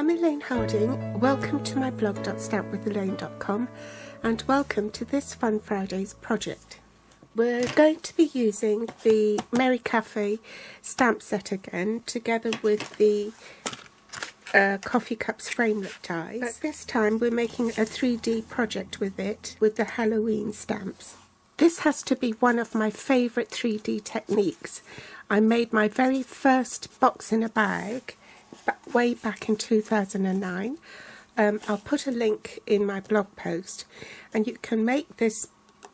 I'm Elaine Harding. Welcome to my blog.stampwithelaine.com and welcome to this Fun Fridays project. We're going to be using the Merry Cafe stamp set again, together with the coffee cups framelit dies. But this time we're making a 3D project with it, with the Halloween stamps. This has to be one of my favourite 3D techniques. I made my very first box in a bag way back in 2009. I'll put a link in my blog post, and you can make this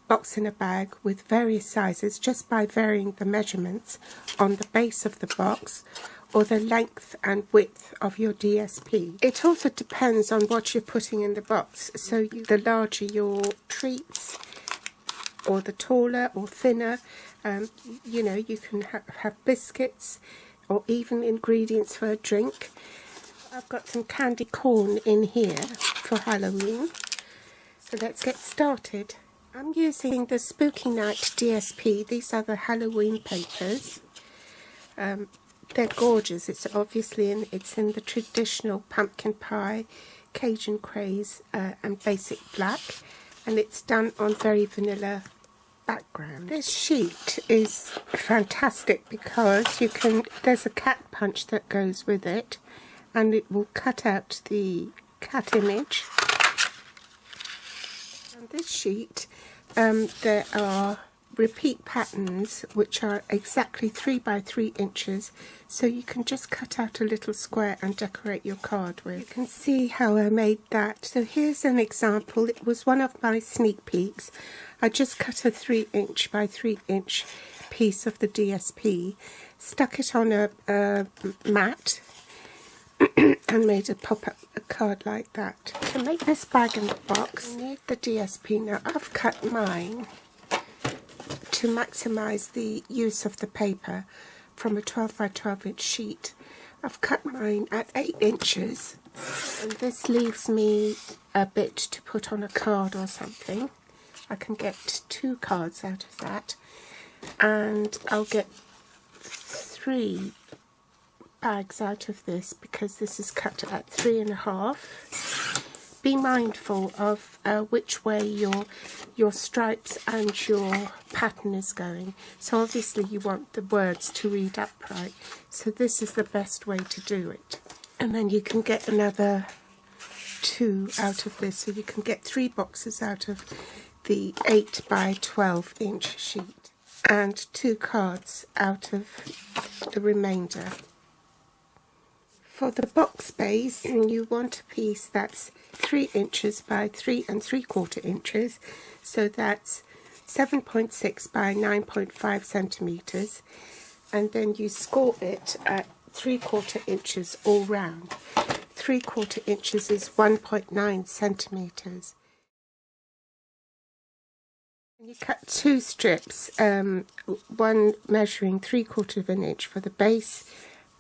box in a bag with various sizes just by varying the measurements on the base of the box or the length and width of your DSP. It also depends on what you're putting in the box, so the larger your treats or the taller or thinner, you know, you can have biscuits or even ingredients for a drink. I've got some candy corn in here for Halloween, so let's get started. I'm using the Spooky Night DSP. These are the Halloween papers. They're gorgeous. It's obviously it's in the traditional pumpkin pie, Cajun craze and basic black, and it's done on very vanilla background. This sheet is fantastic because there's a cat punch that goes with it, and it will cut out the cat image. On this sheet there are repeat patterns which are exactly 3 by 3 inches, so you can just cut out a little square and decorate your card with. You can see how I made that. So here's an example. It was one of my sneak peeks. I just cut a 3 inch by 3 inch piece of the DSP, stuck it on a mat and made a pop-up card like that. To make this bag in the box, you need the DSP. Now I've cut mine to maximise the use of the paper from a 12 by 12 inch sheet. I've cut mine at 8 inches, and this leaves me a bit to put on a card or something. I can get 2 cards out of that, and I'll get 3 bags out of this because this is cut at 3.5. Be mindful of which way your stripes and your pattern is going. So obviously you want the words to read upright, so this is the best way to do it. And then you can get another 2 out of this, so you can get 3 boxes out of the 8 by 12 inch sheet and 2 cards out of the remainder. For the box base, you want a piece that's 3 inches by 3 3/4 inches, so that's 7.6 by 9.5 centimeters, and then you score it at 3/4 inches all round. 3/4 inches is 1.9 centimeters. You cut 2 strips, one measuring 3/4 inch for the base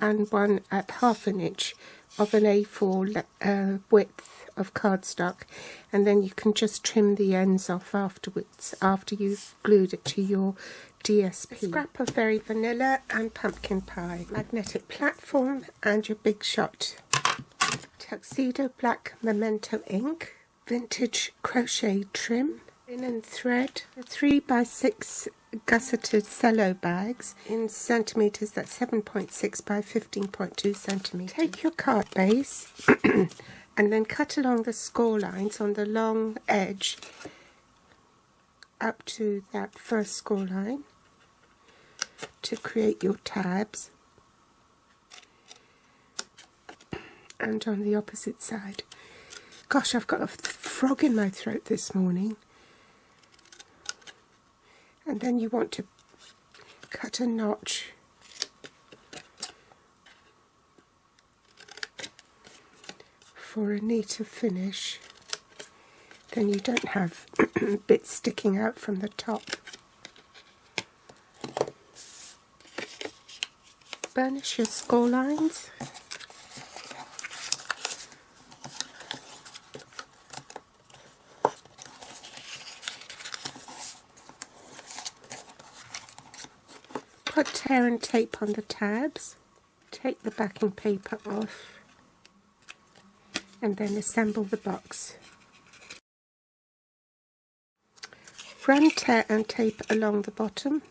and one at 1/2 inch of an A4 width of cardstock, and then you can just trim the ends off afterwards after you've glued it to your DSP. A scrap of very vanilla and pumpkin pie, magnetic platform, and your big shot. Tuxedo black memento ink, vintage crochet trim, linen thread, 3 by 6 gusseted cello bags in centimeters, that's 7.6 by 15.2 centimeters. Take your card base and then cut along the score lines on the long edge up to that first score line to create your tabs, and on the opposite side. Gosh, I've got a frog in my throat this morning. And then you want to cut a notch for a neater finish. Then you don't have bits sticking out from the top. Burnish your score lines. Put tear and tape on the tabs. Take the backing paper off and then assemble the box. Run, tear and tape along the bottom,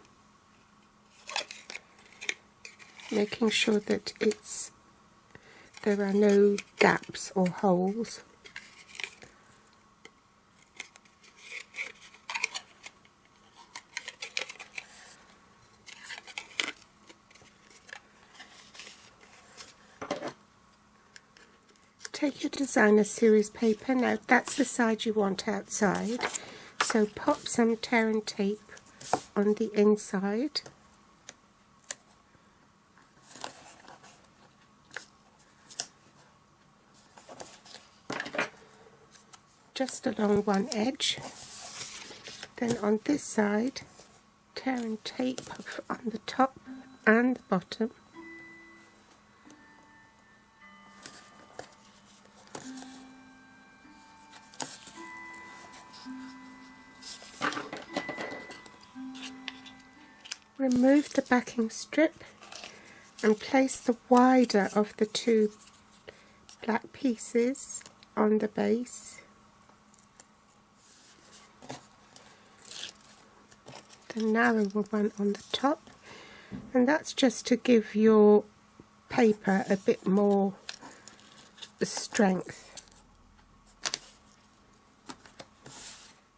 making sure that there are no gaps or holes. Take your designer series paper, now that's the side you want outside, so pop some tear and tape on the inside. Just along one edge. Then on this side, tear and tape on the top and the bottom. Remove the backing strip and place the wider of the two black pieces on the base. The narrower one on the top, and that's just to give your paper a bit more strength.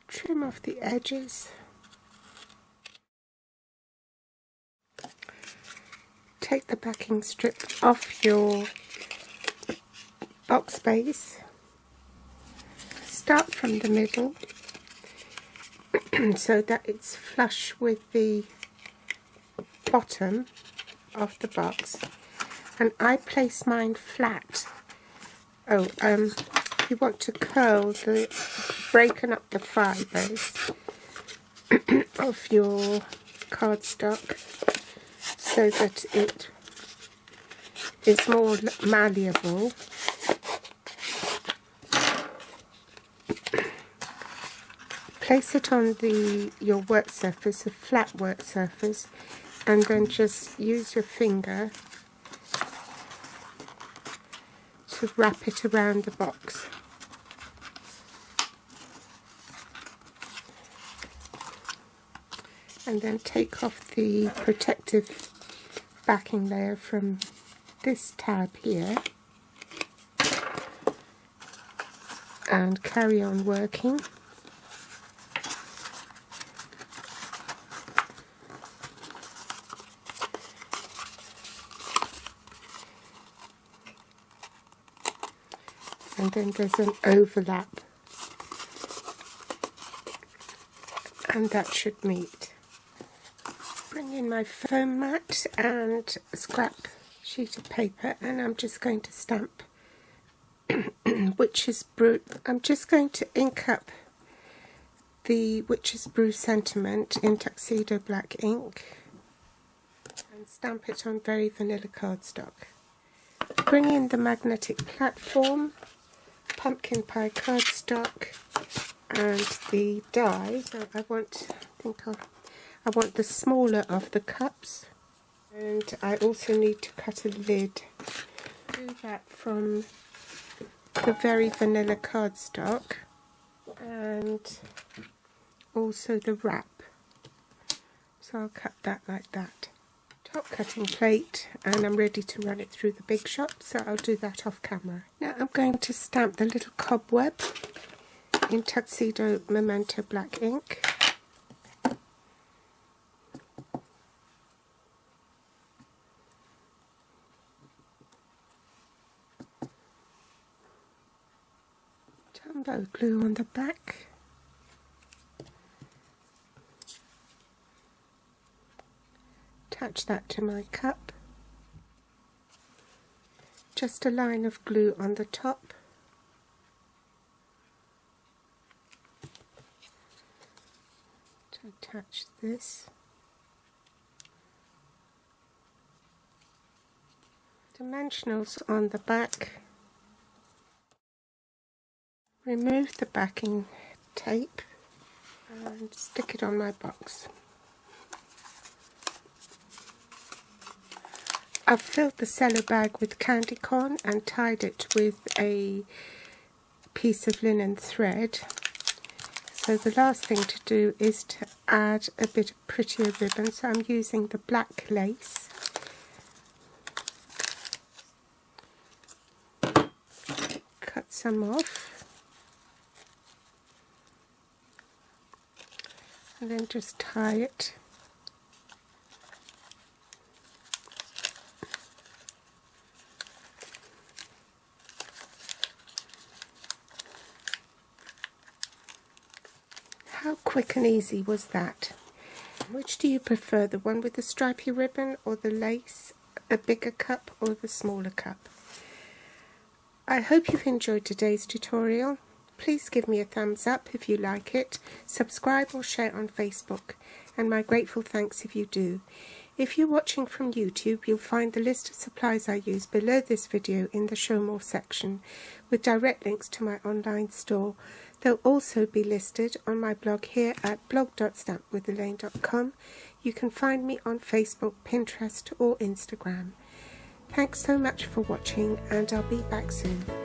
Trim off the edges. Take the backing strip off your box base. Start from the middle so that it's flush with the bottom of the box, and I place mine flat. You want to curl breaking up the fibres of your cardstock so that it is more malleable. Place it on your work surface, a flat work surface, and then just use your finger to wrap it around the box. And then take off the protective backing layer from this tab here and carry on working. And then there's an overlap, and that should meet. Bring in my foam mat and a scrap sheet of paper, and I'm just going to stamp Witch's Brew. I'm just going to ink up the Witch's Brew sentiment in Tuxedo black ink and stamp it on very vanilla cardstock. Bring in the magnetic platform, pumpkin pie cardstock, and the die. So I want the smaller of the cups, and I also need to cut a lid. Do that from the very vanilla cardstock and also the wrap. So I'll cut that like that. Top cutting plate, and I'm ready to run it through the big shop, so I'll do that off camera. Now I'm going to stamp the little cobweb in Tuxedo Memento black ink. Jumbo glue on the back. Attach that to my cup. Just a line of glue on the top. To attach this. Dimensionals on the back. Remove the backing tape and stick it on my box. I've filled the cello bag with candy corn and tied it with a piece of linen thread. So the last thing to do is to add a bit of prettier ribbon. So I'm using the black lace. Cut some off. And then just tie it. How quick and easy was that? Which do you prefer, the one with the stripy ribbon or the lace, a bigger cup or the smaller cup? I hope you've enjoyed today's tutorial. Please give me a thumbs up if you like it, subscribe or share on Facebook, and my grateful thanks if you do. If you're watching from YouTube, you'll find the list of supplies I use below this video in the Show More section, with direct links to my online store. They'll also be listed on my blog here at blog.stampwithelaine.com. You can find me on Facebook, Pinterest or Instagram. Thanks so much for watching, and I'll be back soon.